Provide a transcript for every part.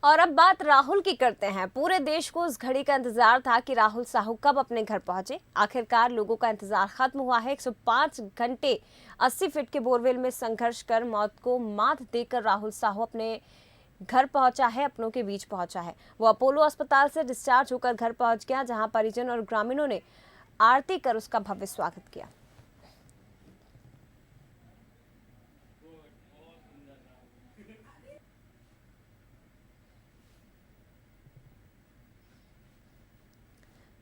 और अब बात राहुल की करते हैं। पूरे देश को उस घड़ी का इंतजार था कि राहुल साहू कब अपने घर पहुंचे। आखिरकार लोगों का इंतजार खत्म हुआ है। 105 घंटे 80 फीट के बोरवेल में संघर्ष कर मौत को मात देकर राहुल साहू अपने घर पहुंचा है, अपनों के बीच पहुंचा है। वो अपोलो अस्पताल से डिस्चार्ज होकर घर पहुंच गया, जहां परिजन और ग्रामीणों ने आरती कर उसका भव्य स्वागत किया।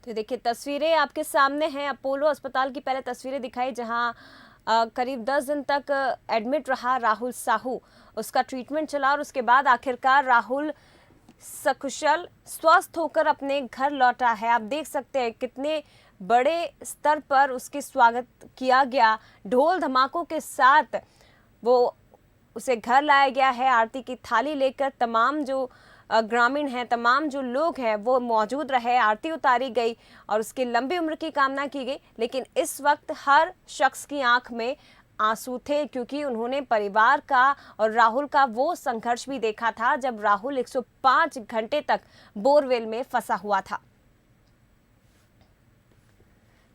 तो देखिए तस्वीरें आपके सामने हैं अपोलो अस्पताल की। पहले तस्वीरें दिखाई जहां करीब 10 दिन तक एडमिट रहा राहुल साहू। उसका ट्रीटमेंट चला और उसके बाद आखिरकार राहुल सकुशल स्वस्थ होकर अपने घर लौटा है। आप देख सकते हैं कितने बड़े स्तर पर उसके स्वागत किया गया। ढोल धमाकों के साथ वो उसे घर लाया गया है। आरती की थाली लेकर तमाम जो ग्रामीण हैं, तमाम जो लोग हैं वो मौजूद रहे। आरती उतारी गई और उसकी लंबी उम्र की कामना की गई। लेकिन इस वक्त हर शख्स की आंख में आंसू थे, क्योंकि उन्होंने परिवार का और राहुल का वो संघर्ष भी देखा था जब राहुल 105 घंटे तक बोरवेल में फंसा हुआ था।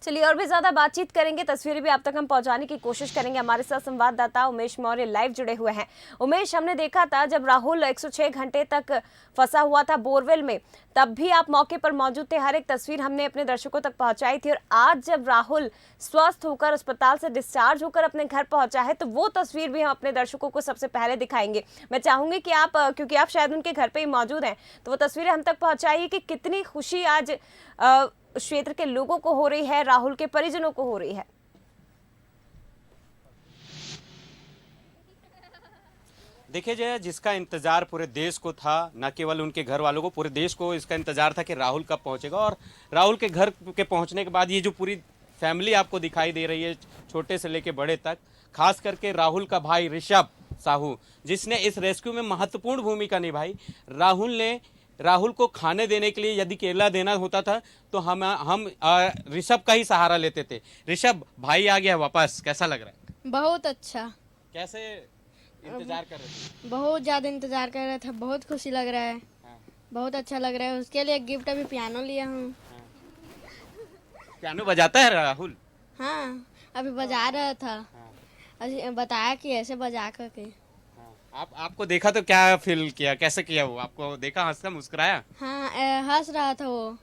चलिए और भी ज्यादा बातचीत करेंगे, तस्वीरें भी आप तक हम पहुंचाने की कोशिश करेंगे। हमारे साथ संवाददाता उमेश मौर्य लाइव जुड़े हुए हैं। उमेश, हमने देखा था जब राहुल 106 घंटे तक फंसा हुआ था बोरवेल में, तब भी आप मौके पर मौजूद थे। हर एक तस्वीर हमने अपने दर्शकों तक पहुंचाई थी। और आज जब राहुल स्वस्थ होकर अस्पताल से डिस्चार्ज होकर अपने घर पहुंचा है, तो वो तस्वीर भी हम अपने दर्शकों को सबसे पहले दिखाएंगे। मैं चाहूंगी कि आप, क्योंकि आप शायद उनके घर पे ही मौजूद हैं, तो वो तस्वीरें हम तक पहुंचाइए कि कितनी खुशी आज क्षेत्र के लोगों को हो रही है, राहुल के परिजनों को हो रही है। देखिए जय, जिसका इंतजार पूरे देश को था, न केवल उनके घर वालों को, पूरे देश को इसका इंतजार था कि राहुल कब पहुंचेगा। और राहुल के घर के पहुंचने के बाद ये जो पूरी फैमिली आपको दिखाई दे रही है, छोटे से लेके बड़े तक, खास करके राहुल का भाई ऋषभ साहू, जिसने इस रेस्क्यू में महत्वपूर्ण भूमिका निभाई। राहुल को खाने देने के लिए यदि केला देना होता था तो हम ऋषभ का ही सहारा लेते थे। ऋषभ, भाई आ गया वापस, कैसा लग रहा है? बहुत अच्छा। कैसे इंतजार कर रहे थे? बहुत ज़्यादा इंतजार कर रहा था, बहुत खुशी लग रहा है। हाँ। बहुत अच्छा लग रहा है। उसके लिए गिफ्ट अभी पियानो लिया हूँ। पियानो बजाता है राहुल? हाँ, अभी बजा रहा था। हाँ। अभी बताया कि ऐसे बजा करके। हाँ। आपको देखा तो क्या फील किया, कैसे किया? वो आपको देखा, हंसता मुस्कुराया? हाँ, हंस रहा था वो।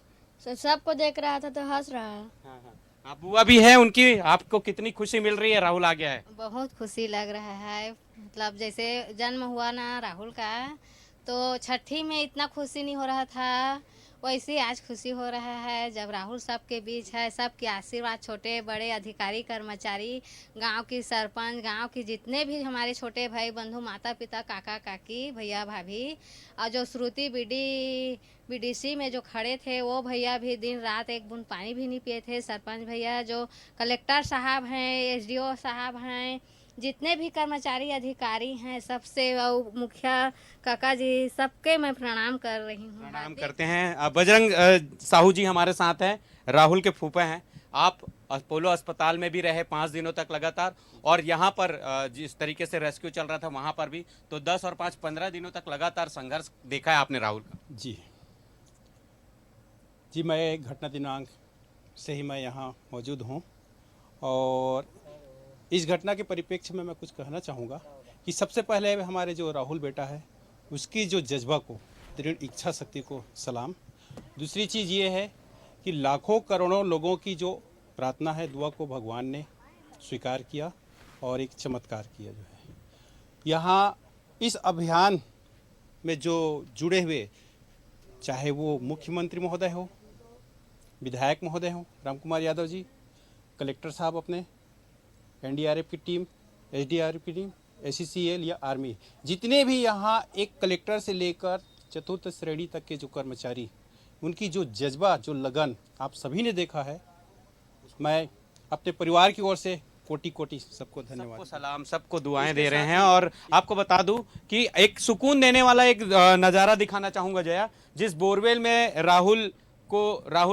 सबको देख रहा था तो हंस रहा है। हाँ हाँ। आप बुआ भी है उनकी, आपको कितनी खुशी मिल रही है राहुल आ गया है? बहुत खुशी लग रहा है। मतलब जैसे जन्म हुआ ना राहुल का, तो छठी में इतना खुशी नहीं हो रहा था, वैसे आज खुशी हो रहा है जब राहुल सबके बीच है। सबके आशीर्वाद, छोटे बड़े अधिकारी कर्मचारी, गांव की सरपंच, गांव की जितने भी हमारे छोटे भाई बंधु, माता पिता, काका काकी, भैया भाभी, और जो श्रुति बीडीसी में जो खड़े थे वो भैया भी दिन रात एक बूंद पानी भी नहीं पिए थे। सरपंच भैया, जो कलेक्टर साहब हैं, एसडीओ साहब हैं, जितने भी कर्मचारी अधिकारी हैं, सबसे मुखिया काका जी, सबके मैं प्रणाम कर रही हूँ। प्रणाम करते हैं। बजरंग साहू जी हमारे साथ हैं, राहुल के फूफे हैं। आप अपोलो अस्पताल में भी रहे 5 दिनों तक लगातार, और यहाँ पर जिस तरीके से रेस्क्यू चल रहा था वहाँ पर भी, तो 10 और 5 15 दिनों तक लगातार संघर्ष देखा है आपने राहुल का। जी, मैं घटना दिनांक से ही मैं यहाँ मौजूद हूँ, और इस घटना के परिप्रेक्ष्य में मैं कुछ कहना चाहूँगा कि सबसे पहले हमारे जो राहुल बेटा है, उसकी जो जज्बा को, दृढ़ इच्छा शक्ति को सलाम। दूसरी चीज़ ये है कि लाखों करोड़ों लोगों की जो प्रार्थना है, दुआ को भगवान ने स्वीकार किया और एक चमत्कार किया। जो है यहाँ इस अभियान में जो जुड़े हुए, चाहे वो मुख्यमंत्री महोदय हो, विधायक महोदय हो राम कुमार यादव जी, कलेक्टर साहब अपने, एनडीआरएफ की टीम, एसडीआरएफ की टीम, एससीसीएल या आर्मी, जितने भी यहाँ एक कलेक्टर से लेकर चतुर्थ श्रेणी तक के जो कर्मचारी, उनकी जो जज्बा, जो लगन आप सभी ने देखा है। मैं अपने परिवार की ओर से कोटि कोटि सबको धन्यवाद, सबको सलाम, सबको दुआएं दे रहे हैं। और आपको बता दूं कि एक सुकून देने वाला एक नज़ारा दिखाना चाहूँगा जया। जिस बोरवेल में राहुल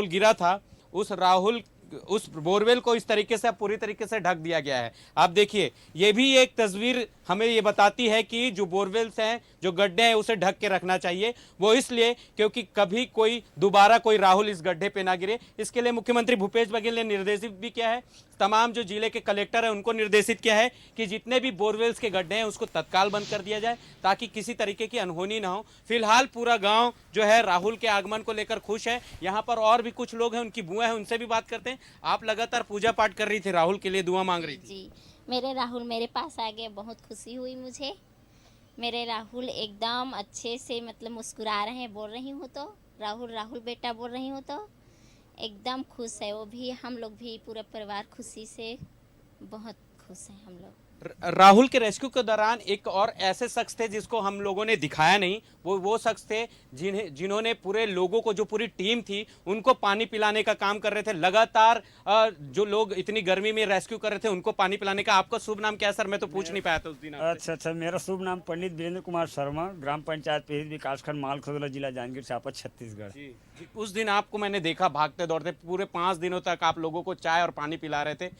गिरा था, उस राहुल उस बोरवेल को इस तरीके से पूरी तरीके से ढक दिया गया है। आप देखिए, ये भी एक तस्वीर हमें ये बताती है कि जो बोरवेल्स हैं, जो गड्ढे हैं, उसे ढक के रखना चाहिए। वो इसलिए क्योंकि कभी कोई दोबारा कोई राहुल इस गड्ढे पे ना गिरे। इसके लिए मुख्यमंत्री भूपेश बघेल ने निर्देशित भी किया है, तमाम जो जिले के कलेक्टर हैं उनको निर्देशित किया है कि जितने भी बोरवेल्स के गड्ढे हैं उसको तत्काल बंद कर दिया जाए, ताकि किसी तरीके की अनहोनी ना हो। फिलहाल पूरा गांव जो है राहुल के आगमन को लेकर खुश है। यहाँ पर और भी कुछ लोग हैं, उनकी बुआ है, उनसे भी बात करते हैं। आप लगातार पूजा पाठ कर रही थी, राहुल के लिए दुआ मांग रही थी। जी, मेरे राहुल मेरे पास आ गए, बहुत खुशी हुई मुझे। मेरे राहुल एकदम अच्छे से मतलब मुस्कुरा रहे हैं, बोल रही हूँ तो राहुल राहुल बेटा बोल रही हूँ तो एकदम खुश है वो भी, हम लोग भी पूरा परिवार खुशी से बहुत खुश हैं हम लोग। राहुल के रेस्क्यू के दौरान एक और ऐसे शख्स थे जिसको हम लोगों ने दिखाया नहीं, वो शख्स थे जिन्होंने पूरे लोगों को, जो पूरी टीम थी, उनको पानी पिलाने का काम कर रहे थे। लगातार जो लोग इतनी गर्मी में रेस्क्यू कर रहे थे उनको पानी पिलाने का। आपका शुभ नाम क्या है सर? मैं तो पूछ नहीं पाया था उस दिन आपसे। अच्छा, मेरा शुभ नाम पंडित वीरेंद्र कुमार शर्मा, ग्राम पंचायत पीड़ित विकासखंड मालखोदला, जिला जांजगीर चांपा, छत्तीसगढ़। जी, उस दिन आपको मैंने देखा भागते दौड़ते, पूरे 5 दिनों तक आप लोगों को चाय और पानी पिला रहे थे।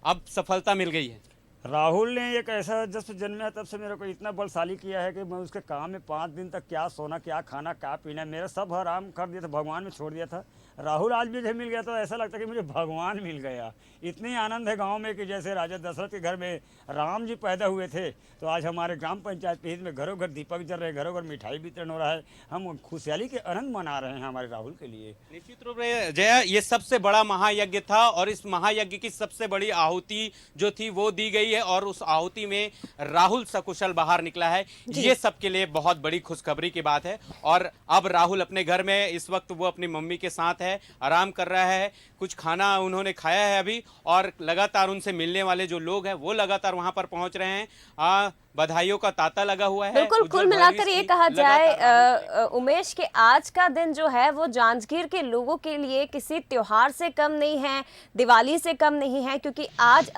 अब सफलता मिल गई है। राहुल ने एक ऐसा, जब से जन्मा तब से मेरे को इतना बलशाली किया है कि मैं उसके काम में 5 दिन तक क्या सोना, क्या खाना, क्या पीना, मेरा सब हराम कर दिया था, भगवान में छोड़ दिया था। राहुल आज भी जब मिल गया तो ऐसा लगता है कि मुझे भगवान मिल गया। इतनी आनंद है गांव में कि जैसे राजा दशरथ के घर में राम जी पैदा हुए थे, तो आज हमारे ग्राम पंचायत पीड़ित में घरों घर दीपक जल रहे, घरों घर मिठाई वितरण हो रहा है। हम खुशहाली के आनंद मना रहे हैं हमारे राहुल के लिए। निश्चित रूप से जया, ये सबसे बड़ा महायज्ञ था और इस महायज्ञ की सबसे बड़ी आहुति जो थी वो दी गई है और उस आहुति में राहुल सकुशल बाहर निकला है। ये सबके लिए बहुत बड़ी खुशखबरी की बात है। और अब राहुल अपने घर में, इस वक्त वो अपनी मम्मी के साथ है, आराम कर रहा है, कुछ खाना उन्होंने खाया है अभी, और लगातार उनसे मिलने वाले जो लोग हैं वो लगातार वहां पर पहुंच रहे हैं। बधाइयों का तांता लगा हुआ है। बिल्कुल, कुल मिलाकर ये कहा जाए उमेश के आज का दिन जो है वो जांजगीर के लोगों के लिए किसी त्योहार से कम नहीं है, दिवाली से कम नहीं है, क्योंकि आज